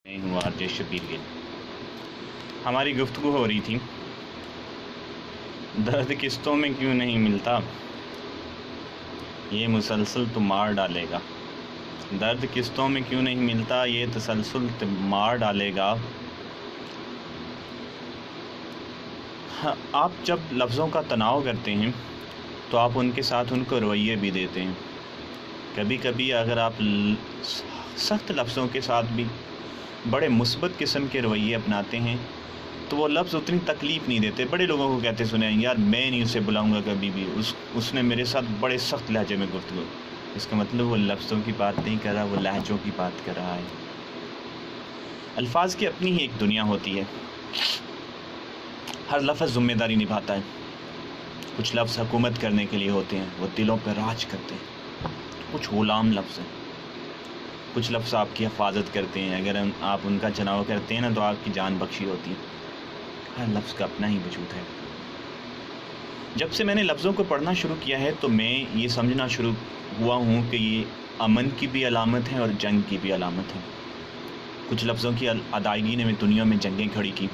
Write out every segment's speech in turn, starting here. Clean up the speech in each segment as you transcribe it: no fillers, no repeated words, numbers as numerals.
میں ہوں R J Shabbir گل۔ ہماری گفتگو ہو رہی تھی درد قسطوں میں کیوں نہیں ملتا، یہ مسلسل تو مار ڈالے گا۔ درد قسطوں میں کیوں نہیں ملتا، یہ تسلسل تو مار ڈالے گا۔ آپ جب لفظوں کا تناؤ کرتے ہیں تو آپ ان کے ساتھ ان کو رویے بھی دیتے ہیں۔ کبھی کبھی اگر آپ سخت لفظوں کے ساتھ بھی بڑے مثبت قسم کے رویے اپناتے ہیں تو وہ لفظ اتنی تکلیف نہیں دیتے۔ بڑے لوگوں کو کہتے سنے ہیں، یار میں نہیں اسے بلاؤں گا کبھی بھی، اس نے میرے ساتھ بڑے سخت لہجے میں گفتگو۔ اس کا مطلب وہ لفظوں کی بات نہیں کر رہا، وہ لہجوں کی بات کر رہا ہے۔ الفاظ کی اپنی ہی ایک دنیا ہوتی ہے، ہر لفظ ذمہ داری نبھاتا ہے۔ کچھ لفظ حکومت کرنے کے لیے ہوتے ہیں، وہ دلوں پہ راج کرتے ہیں۔ کچھ غلام لفظ ہیں، کچھ لفظ آپ کی حفاظت کرتے ہیں، اگر آپ ان کا چناؤ کرتے ہیں نا تو آپ کی جان بخشی ہوتی ہے۔ ہر لفظ کا اپنا ہی وجود ہے۔ جب سے میں نے لفظوں کو پڑھنا شروع کیا ہے تو میں یہ سمجھنا شروع ہوا ہوں کہ یہ امن کی بھی علامت ہے اور جنگ کی بھی علامت ہے۔ کچھ لفظوں کی ادائیگی نے دنیا میں جنگیں کھڑی کی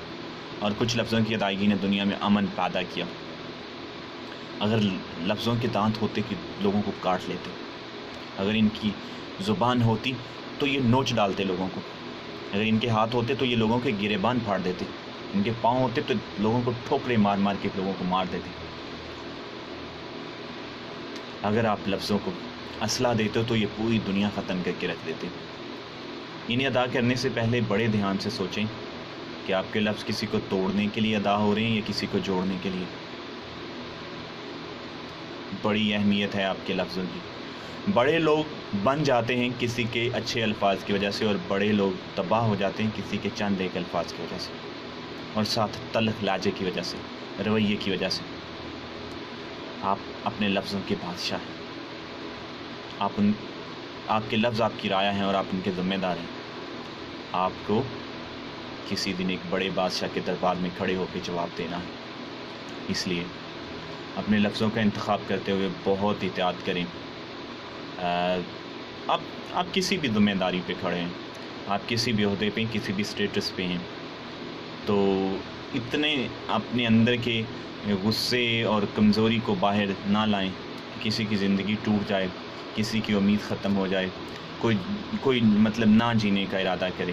اور کچھ لفظوں کی ادائیگی نے دنیا میں امن پیدا کیا۔ اگر لفظوں کے دانت ہوتے کہ لوگوں کو کاٹ لیتے، اگر ان کی زبان ہوتی تو یہ نوچ ڈالتے لوگوں کو، اگر ان کے ہاتھ ہوتے تو یہ لوگوں کے گریبان پھاڑ دیتے، ان کے پاؤں ہوتے تو لوگوں کو ٹھوکریں مار مار کے لوگوں کو مار دیتے۔ اگر آپ لفظوں کو اسلحہ دیتے تو یہ پوری دنیا ختم کر کے رکھ دیتے۔ انہیں ادا کرنے سے پہلے بڑے دھیان سے سوچیں کہ آپ کے لفظ کسی کو توڑنے کے لیے ادا ہو رہے ہیں یا کسی کو جوڑنے کے لیے۔ بڑی اہمیت ہے آپ کے لفظوں کی۔ بڑے لوگ بن جاتے ہیں کسی کے اچھے الفاظ کی وجہ سے، اور بڑے لوگ تباہ ہو جاتے ہیں کسی کے چند ایک الفاظ کی وجہ سے، اور ساتھ تلخ لہجے کی وجہ سے، رویے کی وجہ سے۔ آپ اپنے لفظوں کے بادشاہ ہیں۔ آپ کے لفظ آپ کی رعایا ہیں اور آپ ان کے ذمہ دار ہیں۔ آپ کو کسی دن ایک بڑے بادشاہ کے دربار میں کھڑے ہو کے جواب دینا ہے۔ اس لیے اپنے لفظوں کا انتخاب کرتے ہوئے بہت احتیاط کریں۔ آپ کسی بھی ذمہ داری پہ کھڑے ہیں، آپ کسی بھی عہدے پہ، کسی بھی اسٹیٹس پہ ہیں، تو اتنے اپنے اندر کے غصے اور کمزوری کو باہر نہ لائیں کہ کسی کی زندگی ٹوٹ جائے، کسی کی امید ختم ہو جائے، کوئی مطلب نہ جینے کا ارادہ کرے۔